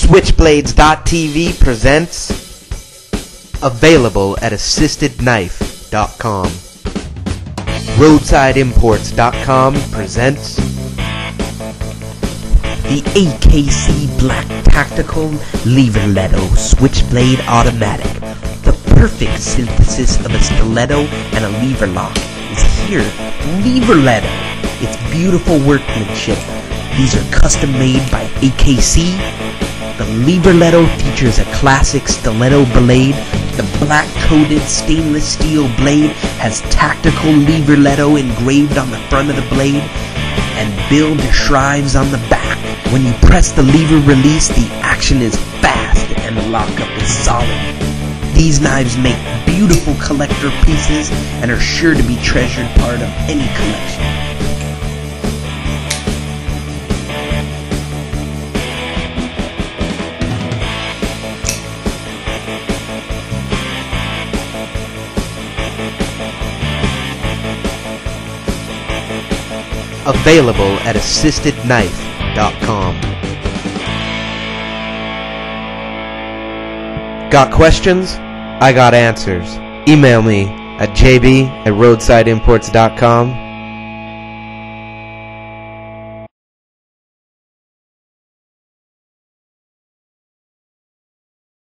Switchblades.tv presents available at assistedknife.com. Roadsideimports.com presents the AKC Black Tactical Leverletto Switchblade Automatic. The perfect synthesis of a stiletto and a lever lock is here. Leverletto. It's beautiful workmanship. These are custom made by AKC. The Leverletto features a classic stiletto blade. The black-coated stainless steel blade has tactical Leverletto engraved on the front of the blade and Bill Deshives on the back. When you press the lever release, the action is fast and the lockup is solid. These knives make beautiful collector pieces and are sure to be treasured part of any collection. Available at assistedknife.com. Got questions? I got answers. Email me at jb@roadsideimports.com